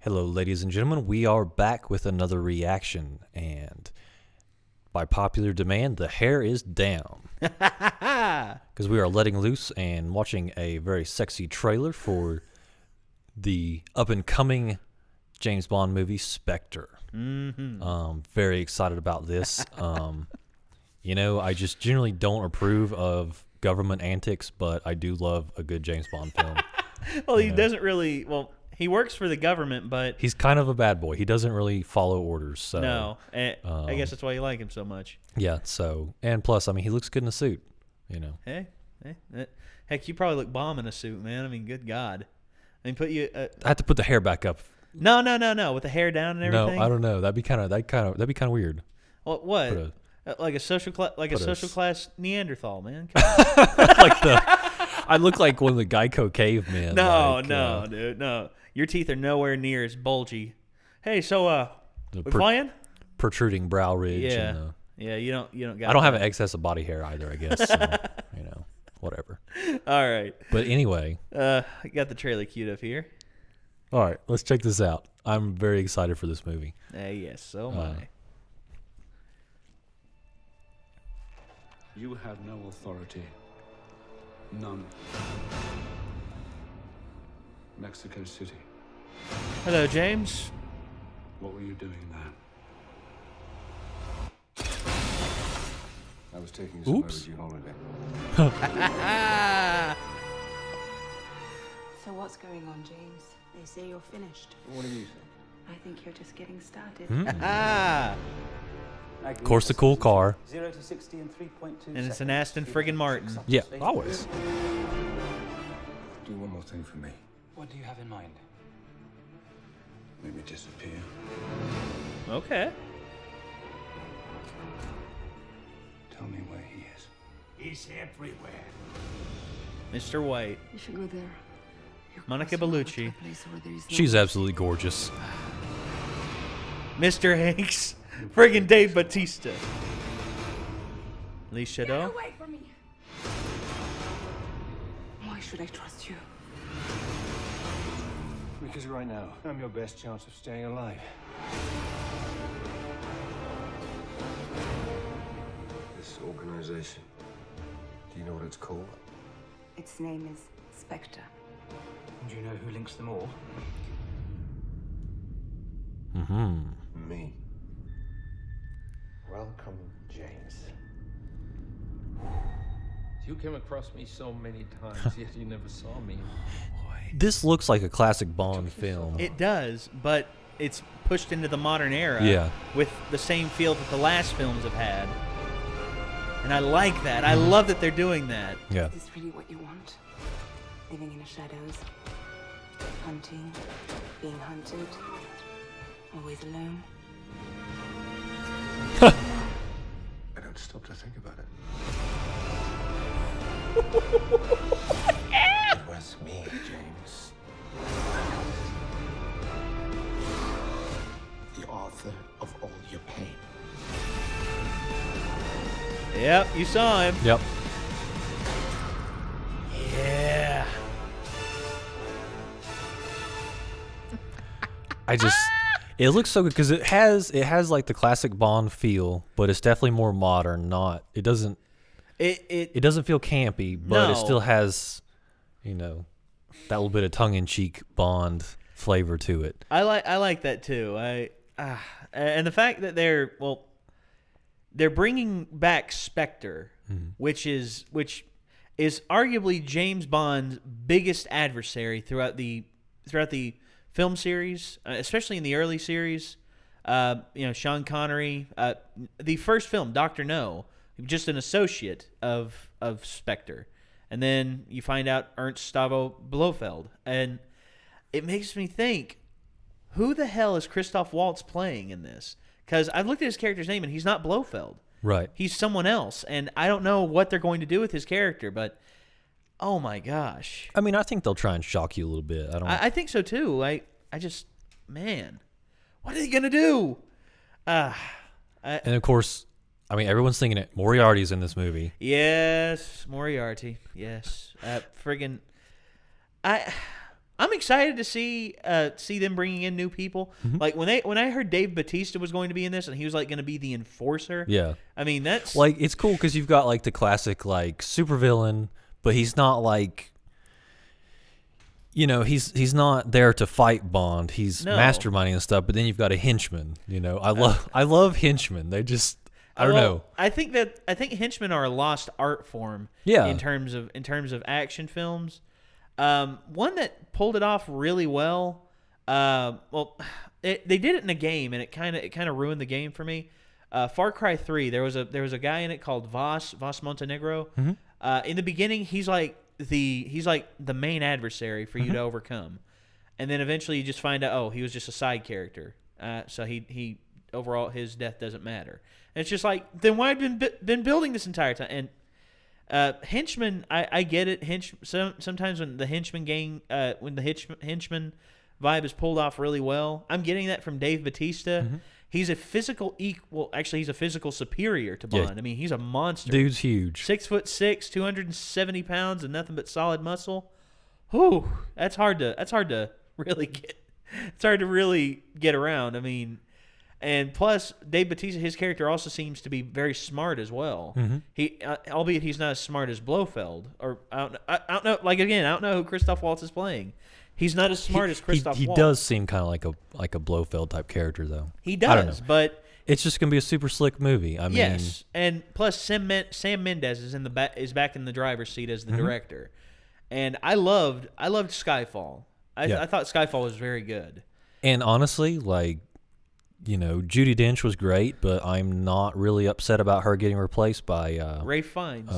Hello, ladies and gentlemen. We are back with another reaction, and by popular demand, the hair is down because we are letting loose and watching a very sexy trailer for the up-and-coming James Bond movie, Spectre. Very excited about this. I just generally don't approve of government antics, but I do love a good James Bond film. Well, he doesn't really. Well, he works for the government, but he's kind of a bad boy. He doesn't really follow orders. So no, I guess that's why you like him so much. Yeah. So, and plus, I mean, he looks good in a suit. Hey, heck, you probably look bomb in a suit, man. I mean, good God. I mean, put you. I have to put the hair back up. No, with the hair down and everything. No, I don't know. That'd be kind of weird. What? Like a social class Neanderthal, man. I look like one of the Geico cavemen. No, dude, no. Your teeth are nowhere near as bulgy. Hey, so we flying? Protruding brow ridge. Yeah, and, yeah. You don't got. I don't have an excess of body hair either. I guess. So, whatever. All right. But anyway, I got the trailer queued up here. All right, let's check this out. I'm very excited for this movie. Yes, so am I. You have no authority. None. Mexico City. Hello, James. What were you doing there? I was taking a overdue holiday. So what's going on, James? They say you're finished. What do you say? I think you're just getting started. Of course, the cool car. 0 to 60 in 3.2 And it's an Aston friggin' Martin. Yeah, always. Do one more thing for me. What do you have in mind? Make me disappear. Okay. Tell me where he is. He's everywhere. Mr. White. You should go there. Monica Bellucci. She's absolutely gorgeous. Mr. Hanks. Friggin' Dave Bautista. Lee Shadow. Get away from me. Why should I trust you? Because right now, I'm your best chance of staying alive. This organization, do you know what it's called? Its name is Spectre. Do you know who links them all? Me. Welcome, James. You came across me so many times, yet you never saw me. This looks like a classic Bond film. It does, but it's pushed into the modern era. Yeah. With the same feel that the last films have had. And I like that. I love that they're doing that. Yeah. Is this really what you want? Living in the shadows, hunting, being hunted, always alone. I don't stop to think about it. It was me, James. The author of all your pain. Yep, you saw him. Yep. Yeah. It looks so good because it has like the classic Bond feel, but it's definitely more modern. It doesn't feel campy, but it still has, that little bit of tongue-in-cheek Bond flavor to it. I like that too. And the fact that they're bringing back Spectre, which is arguably James Bond's biggest adversary throughout the film series, especially in the early series. Sean Connery, the first film, Dr. No, just an associate of Spectre, and then you find out Ernst Stavro Blofeld, and it makes me think, who the hell is Christoph Waltz playing in this? Because I've looked at his character's name, and he's not Blofeld. Right. He's someone else, and I don't know what they're going to do with his character, but oh my gosh. I mean, I think they'll try and shock you a little bit. I think so too. I just, man, what are they gonna do? And of course, I mean, everyone's thinking it. Moriarty's in this movie. Yes, Moriarty. Yes, friggin', I'm excited to see them bringing in new people. Like when I heard Dave Bautista was going to be in this, and he was like going to be the enforcer. Yeah. I mean, that's Like, it's cool because you've got like the classic like supervillain, but he's not like, he's not there to fight Bond. He's No. masterminding and stuff. But then you've got a henchman. I love henchmen. They just I don't know. I think henchmen are a lost art form. Yeah. In terms of action films, one that pulled it off really well. They did it in a game, and it kind of ruined the game for me. Far Cry 3. There was a guy in it called Voss Montenegro. In the beginning, he's like the main adversary for you to overcome, and then eventually you just find out, he was just a side character. So he overall his death doesn't matter. And it's just like, then why have you been building this entire time? And henchmen, I get it. Sometimes when the henchman henchman vibe is pulled off really well, I'm getting that from Dave Bautista. He's a physical he's a physical superior to Bond. Yeah. I mean, he's a monster. Dude's huge. 6'6", 270 pounds, and nothing but solid muscle. Whew, that's hard to really get. It's hard to really get around. I mean, and plus Dave Bautista, his character also seems to be very smart as well. He, albeit he's not as smart as Blofeld, or I don't know. Like again, I don't know who Christoph Waltz is playing. He's not as smart as Christoph He Waltz. does seem kind of like a Blofeld type character though. He I don't does, know. but It's just gonna be a super slick movie. I mean, yes, and plus Sam Mendes is back in the driver's seat as the director, and I loved Skyfall. I thought Skyfall was very good. And honestly, like, Judi Dench was great, but I'm not really upset about her getting replaced by Ralph Fiennes.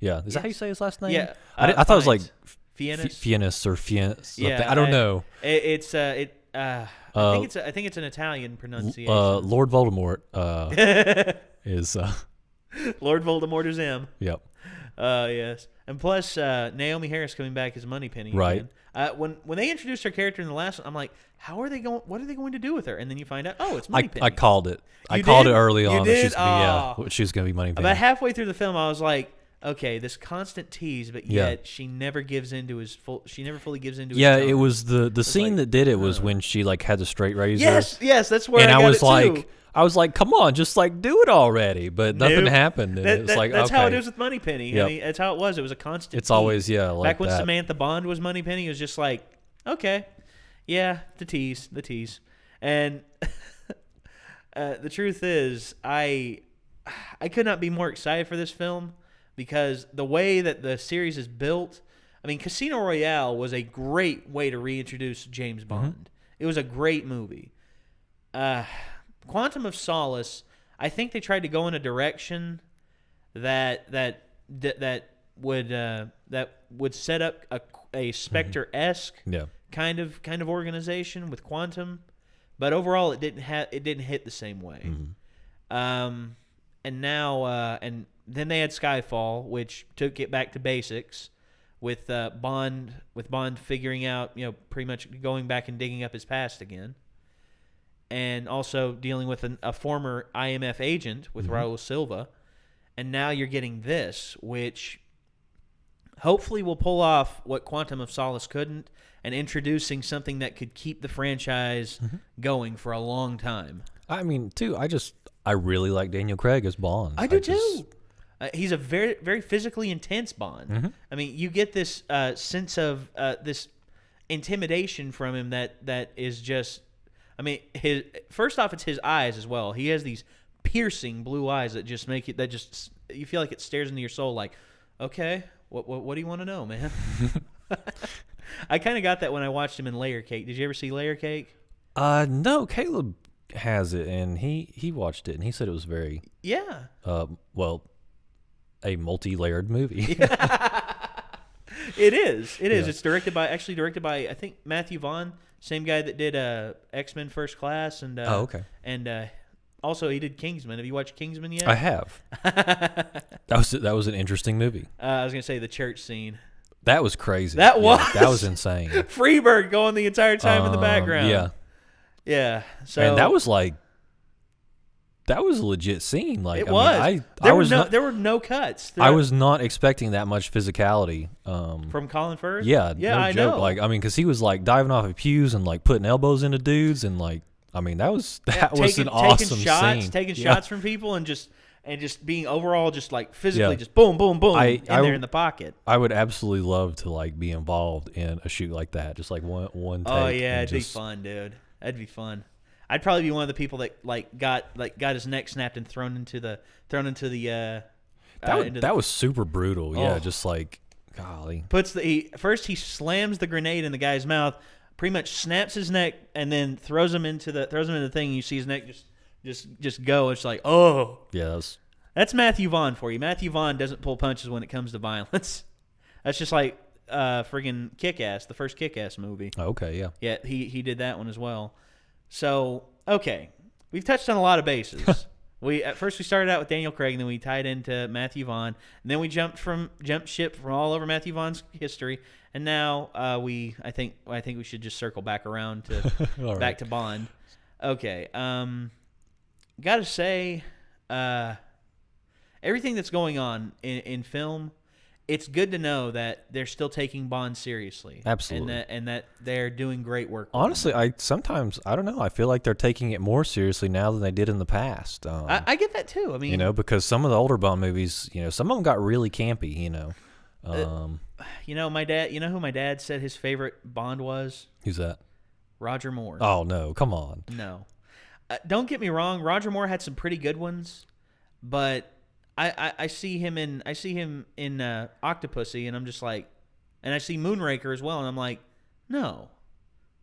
Is that how you say his last name? Yeah, I thought it was like Fiennes. Fiennes or Fiennes. Yeah, I don't know. I think it's an Italian pronunciation. Lord Voldemort is. Lord Voldemort is him. Yep. Yes, and plus Naomi Harris coming back as Moneypenny. Right. Again. When they introduced her character in the last one, I'm like, how are they going? What are they going to do with her? And then you find out, it's Moneypenny. I called it. I You called did? it early You on. did? She's gonna be Moneypenny. About halfway through the film, I was like, okay, this constant tease, but yet she never gives into his full. She never fully gives into. Yeah, his it was the scene like, that did it was when she like had the straight razor. Yes, that's where. And I I got was it like, too. come on, just like do it already. But nothing Nope. happened. And it's like, that's okay. how it is with Moneypenny. Yep. I mean, that's how it was. It was a constant. It's tease. always like back when that. Samantha Bond was Moneypenny. It was just like, okay, yeah, the tease, and the truth is, I could not be more excited for this film because the way that the series is built. I mean, Casino Royale was a great way to reintroduce James Bond. It was a great movie. Quantum of Solace, I think they tried to go in a direction that would set up a Spectre-esque kind of organization with Quantum, but overall it didn't hit the same way. And now and then they had Skyfall, which took it back to basics with Bond figuring out, pretty much going back and digging up his past again. And also dealing with a former IMF agent with Raul Silva. And now you're getting this, which hopefully will pull off what Quantum of Solace couldn't, and introducing something that could keep the franchise going for a long time. I mean, too, I really like Daniel Craig as Bond. I do too. He's a very, very physically intense Bond. I mean, you get this sense of this intimidation from him that is just... I mean, first off, it's his eyes as well. He has these piercing blue eyes that just make it. That just you feel like it stares into your soul. Like, okay, what do you want to know, man? I kind of got that when I watched him in Layer Cake. Did you ever see Layer Cake? No, Caleb has it, and he watched it, and he said it was very a multi-layered movie. It is. It's directed by I think Matthew Vaughn. Same guy that did X-Men First Class and and also he did Kingsman. Have you watched Kingsman yet? I have. That was an interesting movie. I was gonna say the church scene. That was crazy. That was insane. Freebird going the entire time in the background. Yeah. Yeah. So and that was like that was a legit scene. Like It I was. mean, I was not, there were no cuts. I was not expecting that much physicality. From Colin Firth. Yeah, yeah, no I joke. know. Like I mean, because he was like diving off of pews and like putting elbows into dudes and like I mean that was an awesome scene. Taking Yeah. shots from people and just being overall just like physically Yeah. just boom, boom, boom I there in the pocket. I would absolutely love to like be involved in a shoot like that. Just like one take. Oh yeah, and it'd be just- fun, dude. That'd be fun. I'd probably be one of the people that got his neck snapped and thrown into the That was super brutal. Yeah, Oh. just like golly. First he slams the grenade in the guy's mouth, pretty much snaps his neck, and then throws him into the thing. And you see his neck just go. It's like, oh, Yeah, that's Matthew Vaughn for you. Matthew Vaughn doesn't pull punches when it comes to violence. That's just like friggin' Kick-Ass, the first Kick-Ass movie. okay. Yeah. Yeah, he did that one as well. So, okay, we've touched on a lot of bases. At first we started out with Daniel Craig, and then we tied into Matthew Vaughn, and then we jumped ship from all over Matthew Vaughn's history, and now I think we should just circle back around to All right. back to Bond. Okay, gotta say, everything that's going on in film, it's good to know that they're still taking Bond seriously. Absolutely. And that they're doing great work with Honestly, him. I don't know. I feel like they're taking it more seriously now than they did in the past. I get that too. I mean, you know, because some of the older Bond movies, you know, some of them got really campy. You know, my dad. You know who my dad said his favorite Bond was? Who's that? Roger Moore. Oh no, come on. No, don't get me wrong. Roger Moore had some pretty good ones, but I see him in Octopussy, and I'm just like, and I see Moonraker as well, and I'm like, no.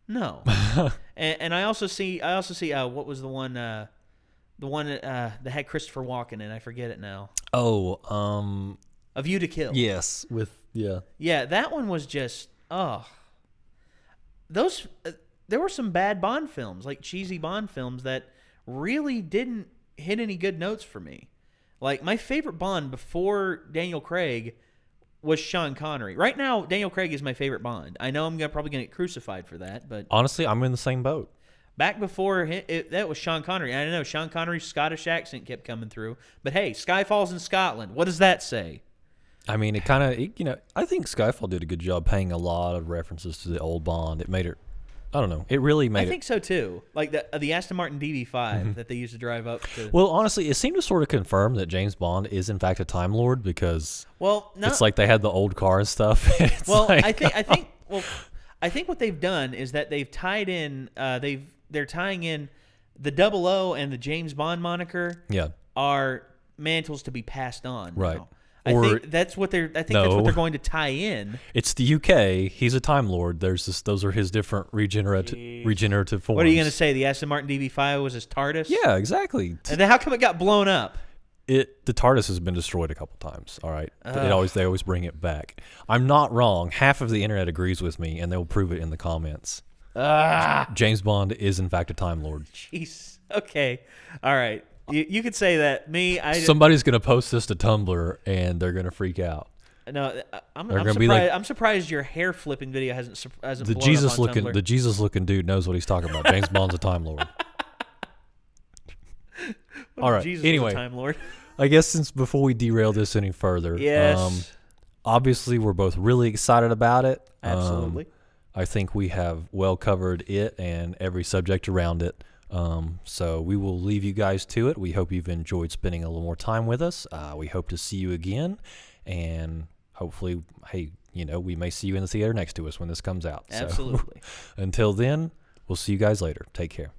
and I also see what was the one that had Christopher Walken in? I forget it now. Oh, A View to Kill. yes, Yeah, that one was just those. There were some bad Bond films, like cheesy Bond films, that really didn't hit any good notes for me. Like, my favorite Bond before Daniel Craig was Sean Connery. Right now, Daniel Craig is my favorite Bond. I know I'm probably going to get crucified for that, but honestly, I'm in the same boat. back before that was Sean Connery. I don't know, Sean Connery's Scottish accent kept coming through. But hey, Skyfall's in Scotland. What does that say? I mean, it kind of, you know, I think Skyfall did a good job paying a lot of references to the old Bond. It made it, I don't know, it really made I think so too. Like the Aston Martin DB5 that they used to drive up to. Well, honestly, it seemed to sort of confirm that James Bond is in fact a Time Lord because it's like they had the old car and stuff. Well, like, I think what they've done is that they've tied in. They're tying in the 00 and the James Bond moniker. Yeah. Are mantles to be passed on. Right. Now. Or- I think that's what they're going to tie in. It's the UK. He's a Time Lord. Those are his different regenerative forms. What are you going to say? The Aston Martin DB5 was his TARDIS? Yeah, exactly. And then how come it got blown up? The TARDIS has been destroyed a couple times. All right, they always bring it back. I'm not wrong. Half of the internet agrees with me, and they'll prove it in the comments. James Bond is in fact a Time Lord. Jeez. Okay. All right. You could say that. Somebody's gonna post this to Tumblr, and they're gonna freak out. No, I'm They're gonna surprised. be like- I'm surprised your hair flipping video hasn't The blown Jesus up on looking Tumblr. dude knows what he's talking about. James Bond's a Time Lord. All right. Jesus was a Anyway, Time Lord. I guess since before we derail this any further, Yes. obviously we're both really excited about it. Absolutely. I think we have well covered it and every subject around it. So we will leave you guys to it. We hope you've enjoyed spending a little more time with us. We hope to see you again, and hopefully, hey, we may see you in the theater next to us when this comes out. Absolutely. So, until then, we'll see you guys later. Take care.